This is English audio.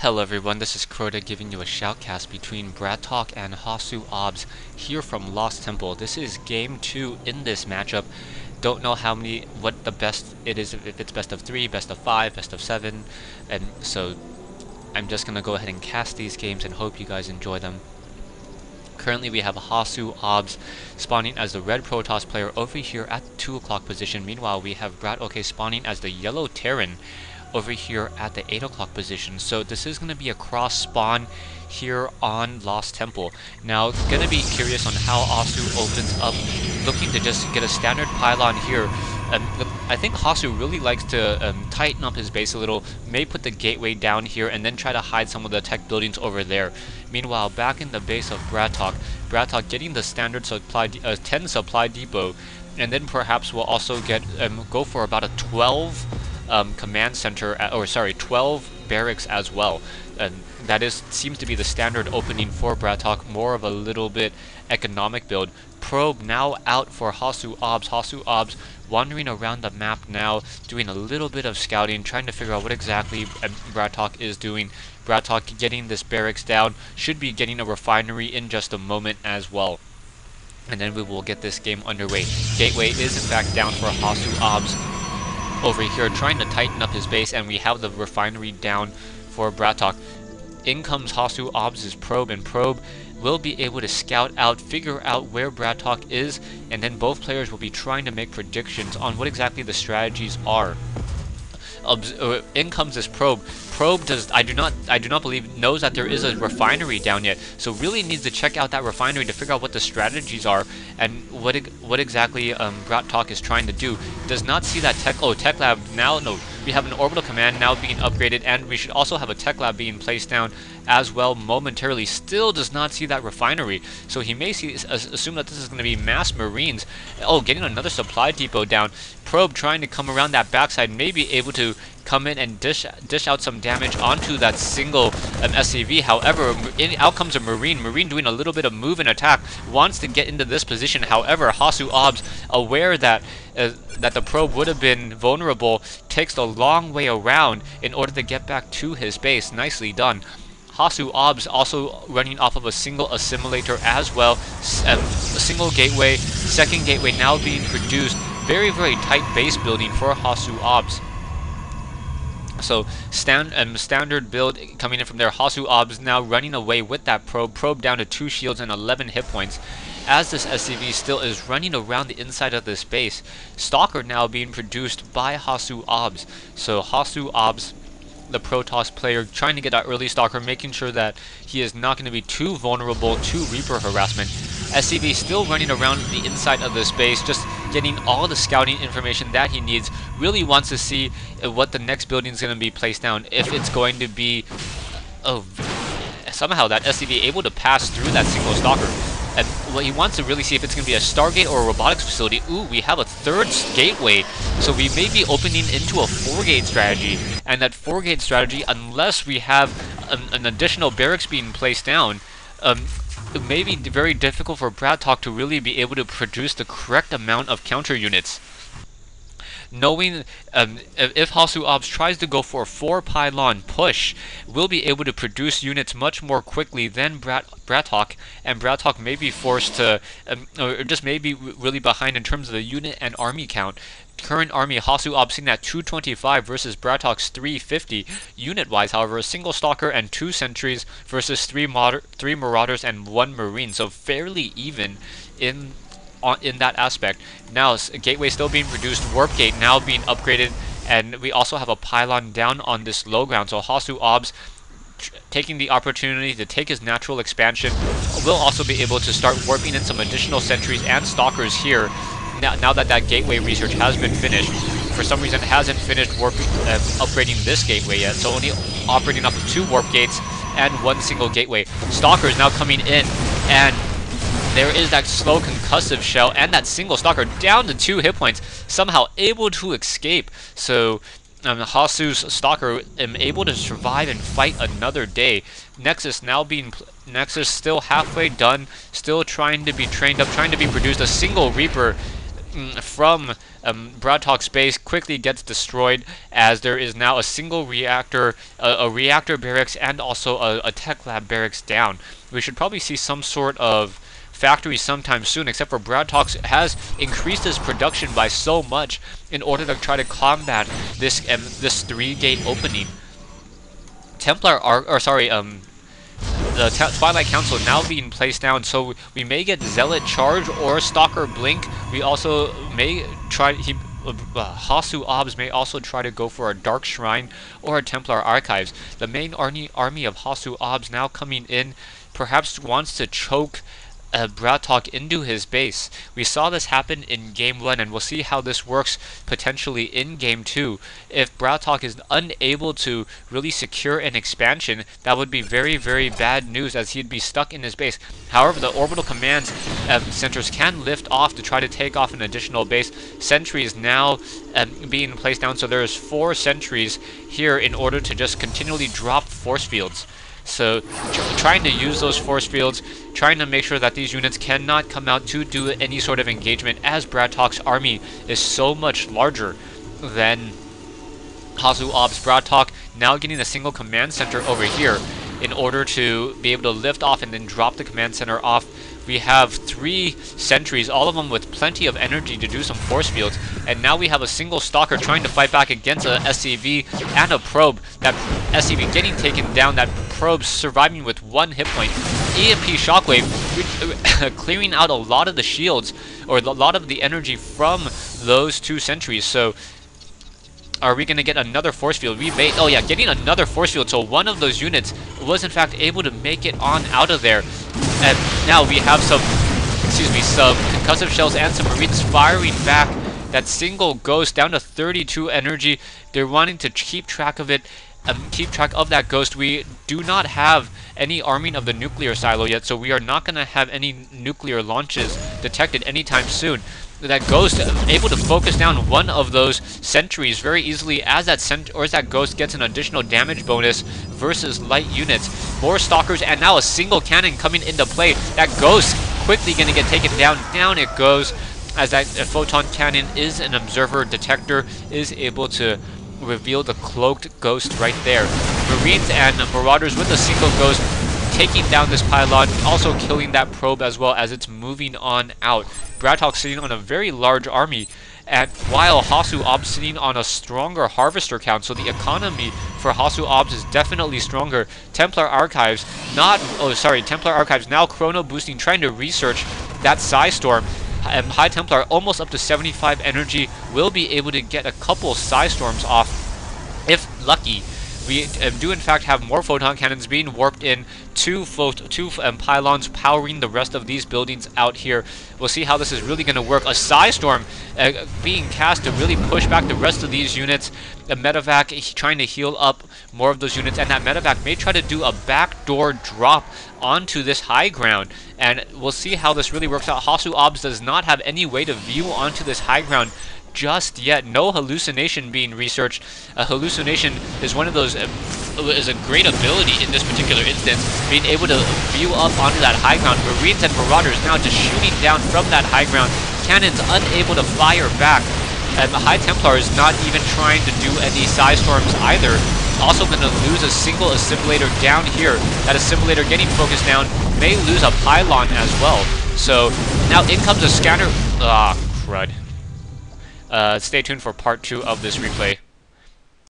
Hello everyone, this is Crota giving you a shoutcast between BratOk and HasuObs here from Lost Temple. This is game 2 in this matchup. Don't know what the best it is, if it's best of 3, best of 5, best of 7, and so I'm just gonna go ahead and cast these games and hope you guys enjoy them. Currently we have HasuObs spawning as the red Protoss player over here at the 2 o'clock position. Meanwhile we have BratOk spawning as the yellow Terran over here at the 8 o'clock position. So this is going to be a cross spawn here on Lost Temple. Now, going to be curious on how Hasu opens up, looking to just get a standard pylon here. I think Hasu really likes to tighten up his base a little, may put the gateway down here and then try to hide some of the tech buildings over there. Meanwhile, back in the base of BratOk getting the standard supply 10 supply depot, and then perhaps we'll also get go for about a 12 command center, 12 barracks as well. And that seems to be the standard opening for BratOk, more of a little bit economic build. Probe now out for HasuObs. HasuObs wandering around the map now, doing a little bit of scouting, trying to figure out what exactly BratOk is doing. BratOk getting this barracks down, should be getting a refinery in just a moment as well. And then we will get this game underway. Gateway is in fact down for HasuObs over here, trying to tighten up his base, and we have the refinery down for BratOk. In comes HasuObs' Probe, and Probe will be able to scout out, figure out where BratOk is, and then both players will be trying to make predictions on what exactly the strategies are. In comes this Probe. Probe I do not believe knows that there is a refinery down yet, so really needs to check out that refinery to figure out what the strategies are and what exactly BratOk is trying to do. Does not see that tech lab now. No, we have an orbital command now being upgraded, and we should also have a tech lab being placed down as well momentarily. Still does not see that refinery, so he may assume that this is going to be mass marines. Getting another supply depot down. Probe trying to come around that backside, may be able to come in and dish out some damage onto that single SCV. However, out comes a Marine. Marine doing a little bit of move and attack, wants to get into this position. However, HasuObs, aware that the Probe would have been vulnerable, takes the long way around in order to get back to his base. Nicely done. HasuObs also running off of a single assimilator as well. A single gateway, second gateway now being produced. Very, very tight base building for HasuObs. So standard build coming in from there. HasuObs now running away with that Probe. Probe down to 2 shields and 11 hit points, as this SCV still is running around the inside of this base. Stalker now being produced by HasuObs. So HasuObs, the Protoss player, trying to get that early Stalker, making sure that he is not going to be too vulnerable to Reaper harassment. SCV still running around the inside of this base, just getting all the scouting information that he needs. Really wants to see what the next building is going to be placed down. If it's going to be... somehow that SCV able to pass through that single Stalker. And he wants to really see if it's going to be a Stargate or a robotics facility. Ooh, we have a third gateway, so we may be opening into a 4-gate strategy. And that 4-gate strategy, unless we have an additional barracks being placed down, it may be very difficult for BratOk to really be able to produce the correct amount of counter units. Knowing if HasuObs tries to go for a 4-pylon push, we'll be able to produce units much more quickly than BratOk, and BratOk may be forced to, or just may be really behind in terms of the unit and army count. Current army, HasuObs sitting at 225 versus BratOk's 350. Unit-wise, however, a single Stalker and 2 sentries versus 3 Marauders and 1 Marine, so fairly even in that aspect. Now, gateway still being produced, warp gate now being upgraded, and we also have a pylon down on this low ground. So HasuObs taking the opportunity to take his natural expansion, will also be able to start warping in some additional sentries and stalkers here. Now that that gateway research has been finished. For some reason it hasn't finished upgrading this gateway yet, so only operating off of 2 warp gates and 1 single gateway. Stalkers now coming in, and there is that slow concussive shell and that single Stalker down to 2 hit points, somehow able to escape. So Hasu's Stalker able to survive and fight another day. Nexus still halfway done, still trying to be trained up, trying to be produced. A single Reaper from BratOk's base quickly gets destroyed, as there is now a single reactor, a reactor barracks, and also a tech lab barracks down. We should probably see some sort of factory sometime soon, except for BratOk has increased his production by so much in order to try to combat this this 3-gate opening. The Twilight Council now being placed down, so we may get Zealot Charge or Stalker Blink. We also may try, HasuObs may also try to go for a Dark Shrine or a Templar Archives. The main army of HasuObs now coming in perhaps wants to choke BratOk into his base. We saw this happen in Game 1, and we'll see how this works potentially in Game 2. If BratOk is unable to really secure an expansion, that would be very, very bad news, as he'd be stuck in his base. However, the orbital command centers can lift off to try to take off an additional base. Sentries now being placed down, so there's 4 sentries here in order to just continually drop force fields. So trying to use those force fields, trying to make sure that these units cannot come out to do any sort of engagement, as BratOk's army is so much larger than HasuObs. BratOk now getting a single command center over here in order to be able to lift off and then drop the command center off. We have 3 sentries, all of them with plenty of energy to do some force fields, and now we have a single stalker trying to fight back against a SCV and a probe. That SCV getting taken down, that probe surviving with 1 hit point. EMP Shockwave clearing out a lot of the shields, or a lot of the energy from those 2 sentries. So are we going to get another force field? We may. Oh yeah, getting another force field. So one of those units was in fact able to make it on out of there. And now we have some concussive shells and some marines firing back. That single ghost down to 32 energy. They're wanting to keep track of it. Keep track of that ghost. We do not have any arming of the nuclear silo yet, so we are not going to have any nuclear launches detected anytime soon. That ghost able to focus down one of those sentries very easily, as that ghost gets an additional damage bonus versus light units. More stalkers, and now a single cannon coming into play. That ghost quickly going to get taken down. Down it goes, as that photon cannon is an observer detector, is able to reveal the cloaked ghost right there. Marines and Marauders with a single ghost taking down this pylon, also killing that probe as well as it's moving on out. BratOk sitting on a very large army, and while HasuObs sitting on a stronger harvester count, so the economy for HasuObs is definitely stronger. Templar Archives now chrono boosting, trying to research that Psystorm. High Templar almost up to 75 energy, will be able to get a couple Psystorms off if lucky. We do in fact have more photon cannons being warped in, two pylons powering the rest of these buildings out here. We'll see how this is really going to work. A Psystorm being cast to really push back the rest of these units. A medevac trying to heal up more of those units, and that medevac may try to do a backdoor drop onto this high ground, and we'll see how this really works out. HasuObs does not have any way to view onto this high ground just yet. No hallucination being researched. A hallucination is one of those is a great ability in this particular instance, being able to view up onto that high ground. Marines and Marauders now just shooting down from that high ground. Cannons unable to fire back, and the High Templar is not even trying to do any Psystorms either. Also going to lose a single assimilator down here. That assimilator getting focused down, may lose a pylon as well. So now in comes a scanner. Ah, crud. Stay tuned for part 2 of this replay.